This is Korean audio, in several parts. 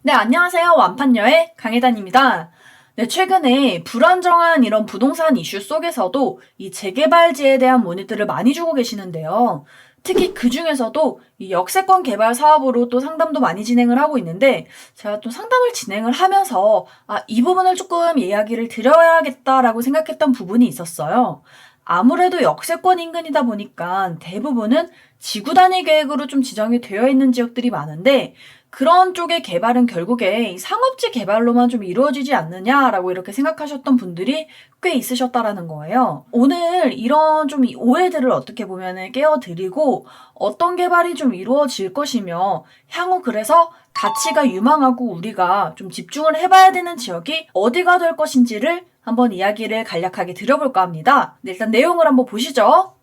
네, 안녕하세요. 완판녀의 강혜단입니다. 네, 최근에 불안정한 이런 부동산 이슈 속에서도 이 재개발지에 대한 문의들을 많이 주고 계시는데요. 특히 그 중에서도 이 역세권 개발 사업으로 또 상담도 많이 진행을 하고 있는데, 제가 또 상담을 진행을 하면서, 이 부분을 조금 이야기를 드려야겠다라고 생각했던 부분이 있었어요. 아무래도 역세권 인근이다 보니까 대부분은 지구 단위 계획으로 좀 지정이 되어 있는 지역들이 많은데, 그런 쪽의 개발은 결국에 이 상업지 개발로만 좀 이루어지지 않느냐라고 이렇게 생각하셨던 분들이 꽤 있으셨다라는 거예요. 오늘 이런 좀 오해들을 어떻게 보면은 깨어드리고 어떤 개발이 좀 이루어질 것이며 향후 그래서 가치가 유망하고 우리가 좀 집중을 해봐야 되는 지역이 어디가 될 것인지를 한번 이야기를 간략하게 드려볼까 합니다. 네, 일단 내용을 한번 보시죠.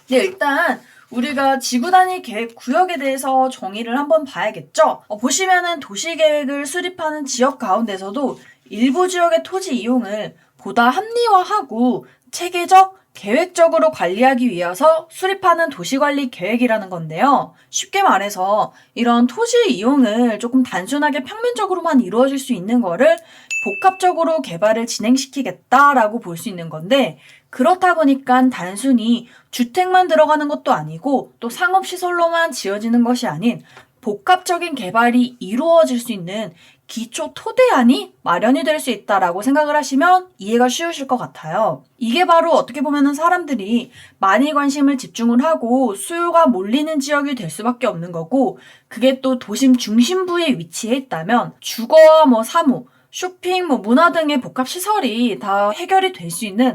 네, 일단 우리가 지구 단위 계획 구역에 대해서 정의를 한번 봐야겠죠. 보시면은 도시계획을 수립하는 지역 가운데서도 일부 지역의 토지 이용을 보다 합리화하고 체계적, 계획적으로 관리하기 위해서 수립하는 도시관리 계획이라는 건데요. 쉽게 말해서 이런 토지 이용을 조금 단순하게 평면적으로만 이루어질 수 있는 거를 복합적으로 개발을 진행시키겠다라고 볼 수 있는 건데, 그렇다 보니까 단순히 주택만 들어가는 것도 아니고 또 상업시설로만 지어지는 것이 아닌 복합적인 개발이 이루어질 수 있는 기초 토대안이 마련이 될 수 있다라고 생각을 하시면 이해가 쉬우실 것 같아요. 이게 바로 어떻게 보면은 사람들이 많이 관심을 집중을 하고 수요가 몰리는 지역이 될 수밖에 없는 거고, 그게 또 도심 중심부에 위치해 있다면 주거와 사무, 쇼핑, 문화 등의 복합 시설이 다 해결이 될 수 있는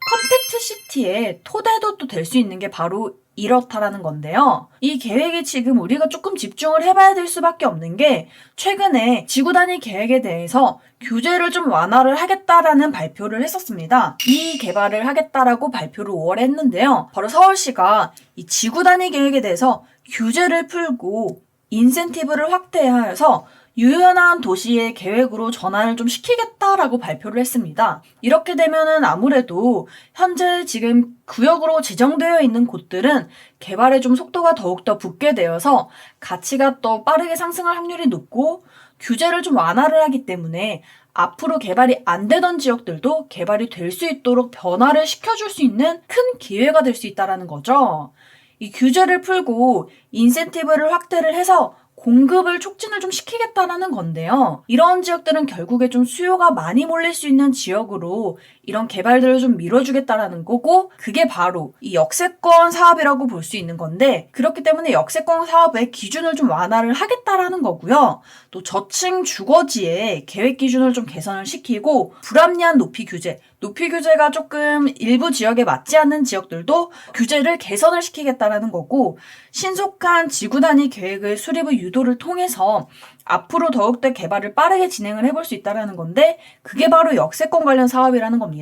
컴팩트 시티의 토대도 또 될 수 있는 게 바로 이렇다라는 건데요. 이 계획이 지금 우리가 조금 집중을 해봐야 될 수밖에 없는 게, 최근에 지구 단위 계획에 대해서 규제를 좀 완화를 하겠다라는 발표를 했었습니다. 이 개발을 하겠다라고 발표를 5월에 했는데요. 바로 서울시가 이 지구 단위 계획에 대해서 규제를 풀고 인센티브를 확대하여서 유연한 도시의 계획으로 전환을 좀 시키겠다라고 발표를 했습니다. 이렇게 되면은 아무래도 현재 지금 구역으로 지정되어 있는 곳들은 개발의 좀 속도가 더욱더 붙게 되어서 가치가 또 빠르게 상승할 확률이 높고, 규제를 좀 완화를 하기 때문에 앞으로 개발이 안 되던 지역들도 개발이 될 수 있도록 변화를 시켜줄 수 있는 큰 기회가 될 수 있다는 거죠. 이 규제를 풀고 인센티브를 확대를 해서 공급을 촉진을 좀 시키겠다라는 건데요. 이런 지역들은 결국에 좀 수요가 많이 몰릴 수 있는 지역으로 이런 개발들을 좀 밀어주겠다라는 거고, 그게 바로 이 역세권 사업이라고 볼 수 있는 건데, 그렇기 때문에 역세권 사업의 기준을 좀 완화를 하겠다라는 거고요. 또 저층 주거지의 계획 기준을 좀 개선을 시키고, 불합리한 높이 규제가 조금 일부 지역에 맞지 않는 지역들도 규제를 개선을 시키겠다라는 거고, 신속한 지구 단위 계획의 수립의 유도를 통해서 앞으로 더욱더 개발을 빠르게 진행을 해볼 수 있다는 건데, 그게 바로 역세권 관련 사업이라는 겁니다.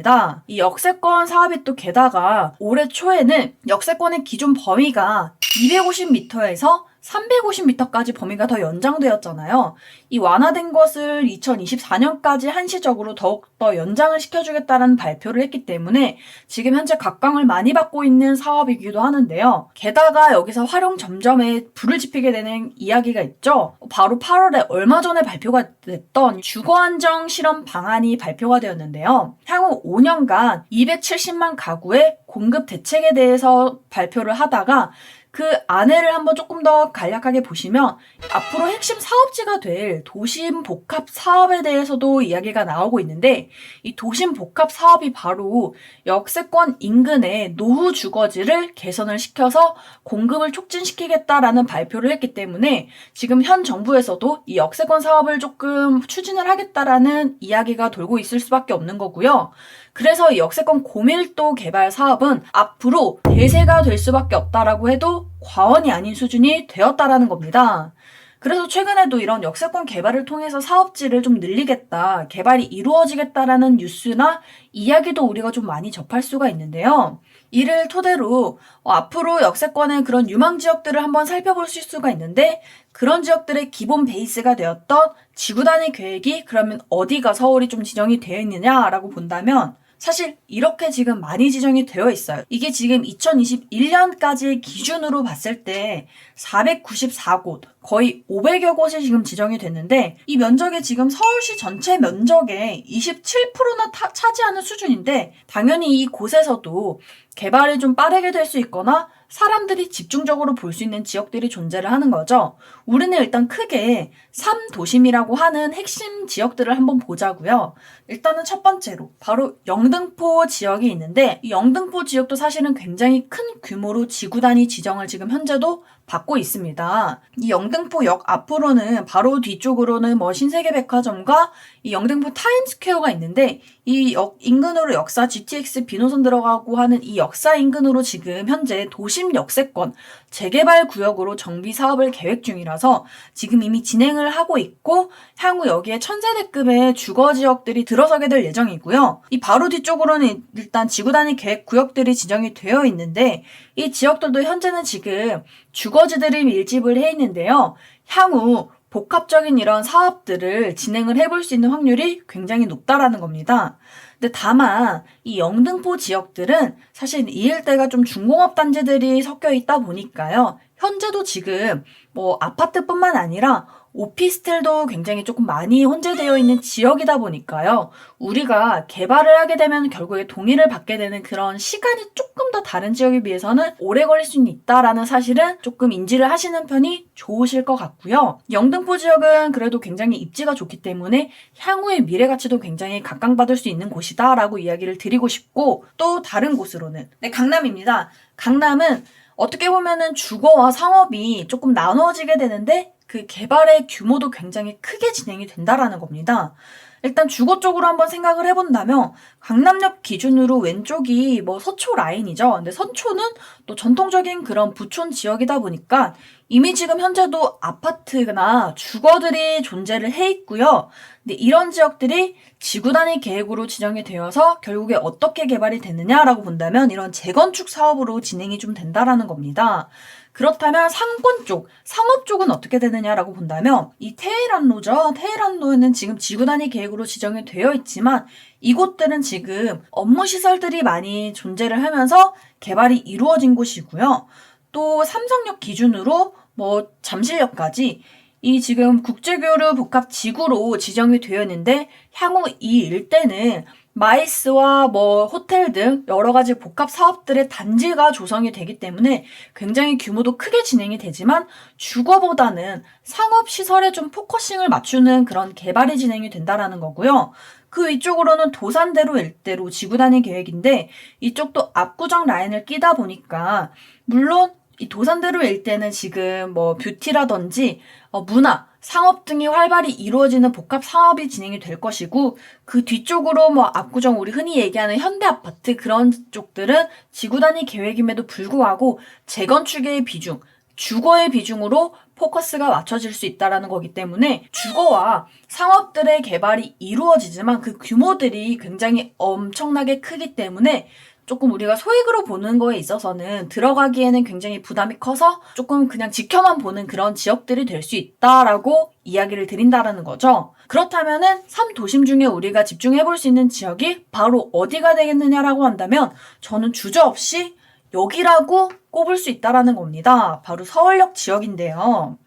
이 역세권 사업이 또 게다가 올해 초에는 역세권의 기존 범위가 250m에서 350m까지 범위가 더 연장되었잖아요. 이 완화된 것을 2024년까지 한시적으로 더욱더 연장을 시켜주겠다는 발표를 했기 때문에 지금 현재 각광을 많이 받고 있는 사업이기도 하는데요. 게다가 여기서 활용 점점에 불을 지피게 되는 이야기가 있죠. 바로 8월에 얼마 전에 발표가 됐던 주거안정 실험 방안이 발표가 되었는데요. 향후 5년간 270만 가구의 공급 대책에 대해서 발표를 하다가, 그 안에를 한번 조금 더 간략하게 보시면 앞으로 핵심 사업지가 될 도심 복합 사업에 대해서도 이야기가 나오고 있는데, 이 도심 복합 사업이 바로 역세권 인근의 노후 주거지를 개선을 시켜서 공급을 촉진시키겠다라는 발표를 했기 때문에 지금 현 정부에서도 이 역세권 사업을 조금 추진을 하겠다라는 이야기가 돌고 있을 수밖에 없는 거고요. 그래서 이 역세권 고밀도 개발 사업은 앞으로 대세가 될 수밖에 없다라고 해도 과언이 아닌 수준이 되었다라는 겁니다. 그래서 최근에도 이런 역세권 개발을 통해서 사업지를 좀 늘리겠다, 개발이 이루어지겠다라는 뉴스나 이야기도 우리가 좀 많이 접할 수가 있는데요. 이를 토대로 앞으로 역세권의 그런 유망 지역들을 한번 살펴볼 수가 있는데, 그런 지역들의 기본 베이스가 되었던 지구 단위 계획이 그러면 어디가 서울이 좀 지정이 되어 있느냐라고 본다면, 사실 이렇게 지금 많이 지정이 되어 있어요. 이게 지금 2021년까지 기준으로 봤을 때 494곳, 거의 500여 곳이 지금 지정이 됐는데 이 면적이 지금 서울시 전체 면적의 27%나 차지하는 수준인데 당연히 이 곳에서도 개발이 좀 빠르게 될 수 있거나 사람들이 집중적으로 볼 수 있는 지역들이 존재를 하는 거죠. 우리는 일단 크게 3도심이라고 하는 핵심 지역들을 한번 보자고요. 일단은 첫 번째로 바로 영등포 지역이 있는데 이 영등포 지역도 사실은 굉장히 큰 규모로 지구 단위 지정을 지금 현재도 받고 있습니다. 이 영등포역 앞으로는 바로 뒤쪽으로는 뭐 신세계백화점과 이 영등포 타임스퀘어가 있는데 이 역 인근으로 역사 GTX 비노선 들어가고 하는 이 역사 인근으로 지금 현재 도심 역세권 재개발 구역으로 정비 사업을 계획 중이라서 지금 이미 진행을 하고 있고 향후 여기에 천세대급의 주거 지역들이 들어서게 될 예정이고요. 이 바로 뒤쪽으로는 일단 지구 단위 계획 구역들이 지정이 되어 있는데 이 지역들도 현재는 지금 주거지들이 밀집을 해 있는데요. 향후 복합적인 이런 사업들을 진행을 해볼 수 있는 확률이 굉장히 높다라는 겁니다. 근데 다만 이 영등포 지역들은 사실 이 일대가 좀 중공업 단지들이 섞여 있다 보니까요. 현재도 지금 뭐 아파트뿐만 아니라 오피스텔도 굉장히 조금 많이 혼재되어 있는 지역이다 보니까요. 우리가 개발을 하게 되면 결국에 동의를 받게 되는 그런 시간이 조금 더 다른 지역에 비해서는 오래 걸릴 수는 있다라는 사실은 조금 인지를 하시는 편이 좋으실 것 같고요. 영등포 지역은 그래도 굉장히 입지가 좋기 때문에 향후의 미래 가치도 굉장히 각광받을 수 있는 곳이다라고 이야기를 드리고 싶고 또 다른 곳으로는 강남입니다. 강남은 어떻게 보면은 주거와 상업이 조금 나누어지게 되는데 그 개발의 규모도 굉장히 크게 진행이 된다라는 겁니다. 일단 주거 쪽으로 한번 생각을 해본다면 강남역 기준으로 왼쪽이 뭐 서초 라인이죠. 근데 서초는 또 전통적인 그런 부촌 지역이다 보니까 이미 지금 현재도 아파트나 주거들이 존재를 해 있고요. 근데 이런 지역들이 지구 단위 계획으로 지정이 되어서 결국에 어떻게 개발이 되느냐라고 본다면 이런 재건축 사업으로 진행이 좀 된다라는 겁니다. 그렇다면 상권 쪽, 상업 쪽은 어떻게 되느냐라고 본다면 이 테헤란로죠. 테헤란로에는 지금 지구 단위 계획으로 지정이 되어 있지만 이곳들은 지금 업무 시설들이 많이 존재를 하면서 개발이 이루어진 곳이고요. 또 삼성역 기준으로 뭐 잠실역까지 이 지금 국제교류 복합 지구로 지정이 되어 있는데 향후 이 일대는 마이스와 뭐 호텔 등 여러 가지 복합 사업들의 단지가 조성이 되기 때문에 굉장히 규모도 크게 진행이 되지만 주거보다는 상업 시설에 좀 포커싱을 맞추는 그런 개발이 진행이 된다라는 거고요. 그 위쪽으로는 도산대로 일대로 지구 단위 계획인데 이쪽도 압구정 라인을 끼다 보니까 물론 이 도산대로 일대는 지금 뭐 뷰티라든지 문화, 상업 등이 활발히 이루어지는 복합 사업이 진행이 될 것이고 그 뒤쪽으로 뭐 압구정 우리 흔히 얘기하는 현대아파트 그런 쪽들은 지구 단위 계획임에도 불구하고 재건축의 비중, 주거의 비중으로 포커스가 맞춰질 수 있다는 거기 때문에 주거와 상업들의 개발이 이루어지지만 그 규모들이 굉장히 엄청나게 크기 때문에 조금 우리가 소액으로 보는 거에 있어서는 들어가기에는 굉장히 부담이 커서 조금 그냥 지켜만 보는 그런 지역들이 될 수 있다라고 이야기를 드린다라는 거죠. 그렇다면은 3도심 중에 우리가 집중해 볼 수 있는 지역이 바로 어디가 되겠느냐라고 한다면 저는 주저없이 여기라고 꼽을 수 있다라는 겁니다. 바로 서울역 지역인데요.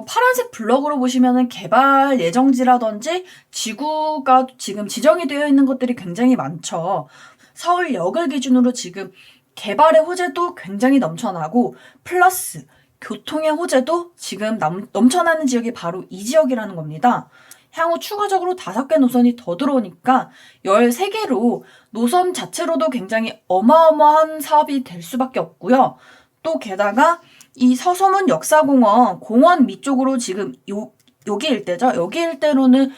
파란색 블럭으로 보시면은 개발 예정지라든지 지구가 지금 지정이 되어 있는 것들이 굉장히 많죠. 서울역을 기준으로 지금 개발의 호재도 굉장히 넘쳐나고 플러스 교통의 호재도 지금 넘쳐나는 지역이 바로 이 지역이라는 겁니다. 향후 추가적으로 5개 노선이 더 들어오니까 13개로 노선 자체로도 굉장히 어마어마한 사업이 될 수밖에 없고요. 또 게다가 이 서소문 역사공원 공원 밑쪽으로 지금 여기 일대죠. 여기 일대로는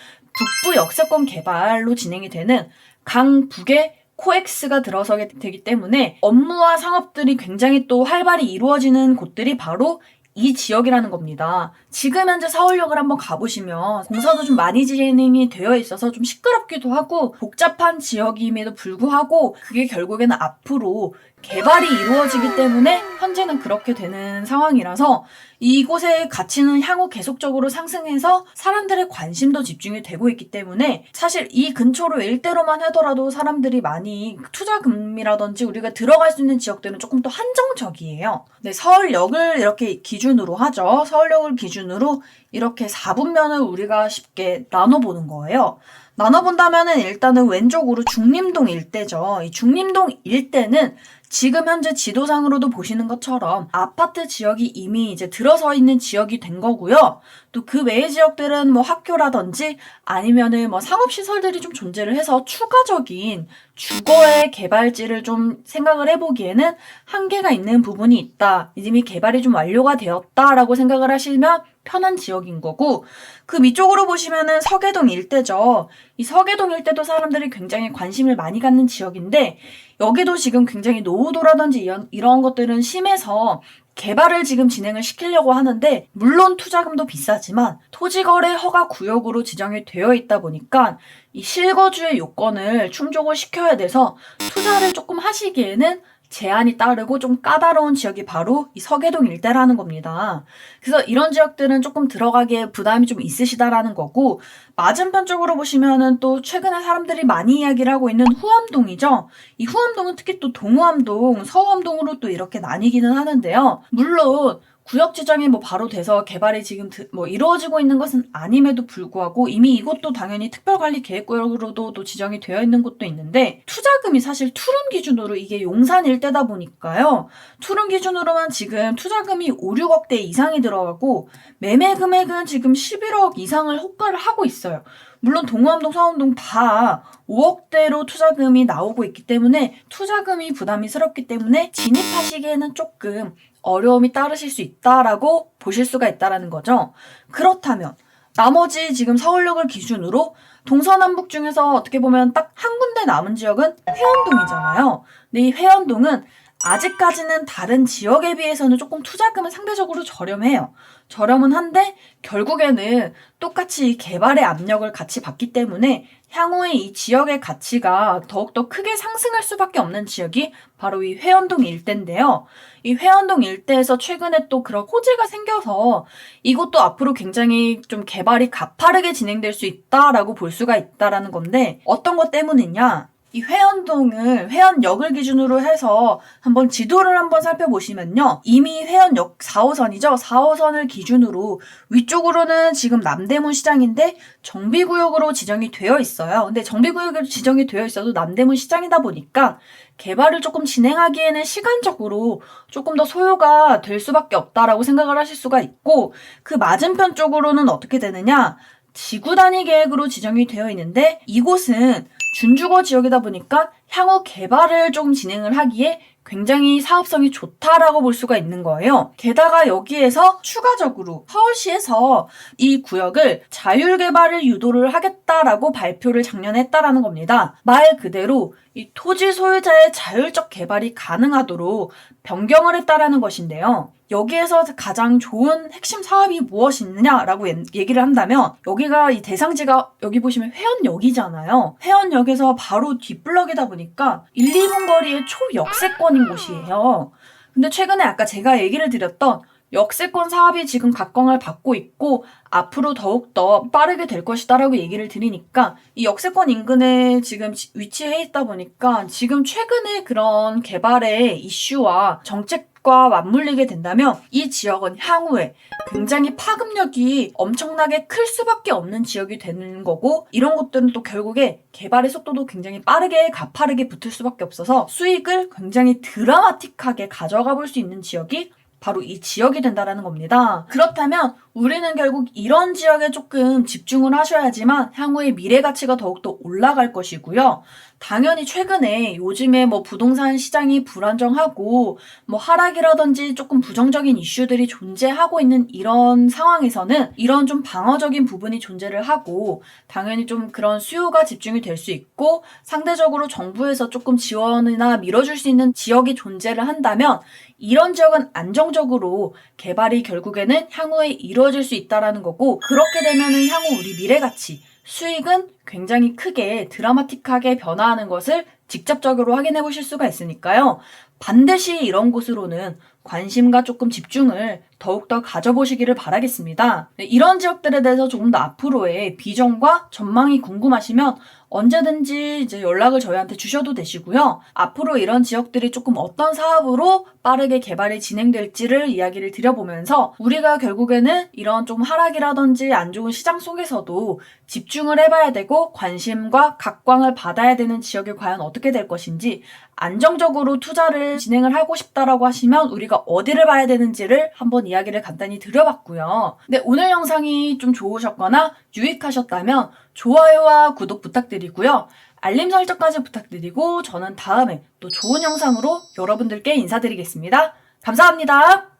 북부 역세권 개발로 진행이 되는 강북의 코엑스가 들어서게 되기 때문에 업무와 상업들이 굉장히 또 활발히 이루어지는 곳들이 바로 이 지역이라는 겁니다. 지금 현재 서울역을 한번 가보시면 공사도 좀 많이 진행이 되어 있어서 좀 시끄럽기도 하고 복잡한 지역임에도 불구하고 그게 결국에는 앞으로 개발이 이루어지기 때문에 현재는 그렇게 되는 상황이라서 이곳의 가치는 향후 계속적으로 상승해서 사람들의 관심도 집중이 되고 있기 때문에 사실 이 근처로 일대로만 하더라도 사람들이 많이 투자금이라든지 우리가 들어갈 수 있는 지역들은 조금 더 한정적이에요. 네, 서울역을 이렇게 기준으로 하죠. 서울역을 기준으로 이렇게 4분면을 우리가 쉽게 나눠보는 거예요. 나눠본다면은 일단은 왼쪽으로 중림동 일대죠. 이 중림동 일대는 지금 현재 지도상으로도 보시는 것처럼 아파트 지역이 이미 이제 들어서 있는 지역이 된 거고요. 또 그 외의 지역들은 뭐 학교라든지 아니면은 뭐 상업시설들이 좀 존재를 해서 추가적인 주거의 개발지를 좀 생각을 해보기에는 한계가 있는 부분이 있다. 이미 개발이 좀 완료가 되었다라고 생각을 하시면 편한 지역인 거고, 그 밑쪽으로 보시면은 서계동 일대죠. 이 서계동 일대도 사람들이 굉장히 관심을 많이 갖는 지역인데, 여기도 지금 굉장히 노후도라든지 이런 것들은 심해서 개발을 지금 진행을 시키려고 하는데, 물론 투자금도 비싸지만 토지거래 허가 구역으로 지정이 되어 있다 보니까 이 실거주의 요건을 충족을 시켜야 돼서 투자를 조금 하시기에는 제한이 따르고 좀 까다로운 지역이 바로 이 서계동 일대라는 겁니다. 그래서 이런 지역들은 조금 들어가기에 부담이 좀 있으시다라는 거고, 맞은편 쪽으로 보시면은 또 최근에 사람들이 많이 이야기를 하고 있는 후암동이죠. 이 후암동은 특히 또 동후암동, 서후암동으로 또 이렇게 나뉘기는 하는데요. 물론 구역 지정이 뭐 바로 돼서 개발이 지금 뭐 이루어지고 있는 것은 아님에도 불구하고 이미 이곳도 당연히 특별관리계획구역으로도 또 지정이 되어 있는 곳도 있는데, 투자금이 사실 투룸 기준으로 이게 용산 일대다 보니까요. 투룸 기준으로만 지금 투자금이 5, 6억대 이상이 들어가고 매매 금액은 지금 11억 이상을 호가를 하고 있어요. 물론 동호암동, 서암동 다 5억대로 투자금이 나오고 있기 때문에 투자금이 부담스럽기 때문에 진입하시기에는 조금 어려움이 따르실 수 있다라고 보실 수가 있다라는 거죠. 그렇다면 나머지 지금 서울역을 기준으로 동서남북 중에서 어떻게 보면 딱 한 군데 남은 지역은 회원동이잖아요. 근데 이 회원동은 아직까지는 다른 지역에 비해서는 조금 투자금은 상대적으로 저렴해요. 저렴은 한데 결국에는 똑같이 개발의 압력을 같이 받기 때문에 향후에 이 지역의 가치가 더욱더 크게 상승할 수밖에 없는 지역이 바로 이 회원동 일대인데요. 이 회원동 일대에서 최근에 또 그런 호재가 생겨서 이곳도 앞으로 굉장히 좀 개발이 가파르게 진행될 수 있다라고 볼 수가 있다라는 건데, 어떤 것 때문이냐? 이 회원역을 기준으로 해서 한번 지도를 한번 살펴보시면요. 이미 회원역 4호선이죠. 4호선을 기준으로 위쪽으로는 지금 남대문 시장인데 정비구역으로 지정이 되어 있어요. 근데 정비구역으로 지정이 되어 있어도 남대문 시장이다 보니까 개발을 조금 진행하기에는 시간적으로 조금 더 소요가 될 수밖에 없다라고 생각을 하실 수가 있고, 그 맞은편 쪽으로는 어떻게 되느냐? 지구 단위 계획으로 지정이 되어 있는데 이곳은 준주거 지역이다 보니까 향후 개발을 조금 진행을 하기에 굉장히 사업성이 좋다라고 볼 수가 있는 거예요. 게다가 여기에서 추가적으로 서울시에서 이 구역을 자율개발을 유도를 하겠다라고 발표를 작년에 했다라는 겁니다. 말 그대로 이 토지 소유자의 자율적 개발이 가능하도록 변경을 했다라는 것인데요. 여기에서 가장 좋은 핵심 사업이 무엇이 있느냐라고 얘기를 한다면, 여기가 이 대상지가 여기 보시면 회원역이잖아요. 회원역에서 바로 뒷블럭이다 보니까 1, 2분 거리의 초역세권인 곳이에요. 근데 최근에 아까 제가 얘기를 드렸던 역세권 사업이 지금 각광을 받고 있고 앞으로 더욱더 빠르게 될 것이다라고 얘기를 드리니까, 이 역세권 인근에 지금 위치해 있다 보니까 지금 최근에 그런 개발의 이슈와 정책과 맞물리게 된다면 이 지역은 향후에 굉장히 파급력이 엄청나게 클 수밖에 없는 지역이 되는 거고, 이런 것들은 또 결국에 개발의 속도도 굉장히 빠르게 가파르게 붙을 수밖에 없어서 수익을 굉장히 드라마틱하게 가져가 볼 수 있는 지역이 바로 이 지역이 된다라는 겁니다. 그렇다면 우리는 결국 이런 지역에 조금 집중을 하셔야지만 향후에 미래 가치가 더욱더 올라갈 것이고요. 당연히 최근에 요즘에 뭐 부동산 시장이 불안정하고 뭐 하락이라든지 조금 부정적인 이슈들이 존재하고 있는 이런 상황에서는 이런 좀 방어적인 부분이 존재를 하고 당연히 좀 그런 수요가 집중이 될 수 있고 상대적으로 정부에서 조금 지원이나 밀어줄 수 있는 지역이 존재를 한다면 이런 지역은 안정적으로 개발이 결국에는 향후에 이루어질 수 있다라는 거고, 그렇게 되면은 향후 우리 미래 가치, 수익은 굉장히 크게 드라마틱하게 변화하는 것을 직접적으로 확인해 보실 수가 있으니까요. 반드시 이런 곳으로는 관심과 조금 집중을 더욱더 가져보시기를 바라겠습니다. 네, 이런 지역들에 대해서 조금 더 앞으로의 비전과 전망이 궁금하시면 언제든지 이제 연락을 저희한테 주셔도 되시고요. 앞으로 이런 지역들이 조금 어떤 사업으로 빠르게 개발이 진행될지를 이야기를 드려보면서 우리가 결국에는 이런 좀 하락이라든지 안 좋은 시장 속에서도 집중을 해봐야 되고 관심과 각광을 받아야 되는 지역이 과연 어떻게 될 것인지 안정적으로 투자를 진행을 하고 싶다라고 하시면 우리가 어디를 봐야 되는지를 한번 이야기를 간단히 드려봤고요. 네, 오늘 영상이 좀 좋으셨거나 유익하셨다면 좋아요와 구독 부탁드리고요. 알림 설정까지 부탁드리고 저는 다음에 또 좋은 영상으로 여러분들께 인사드리겠습니다. 감사합니다.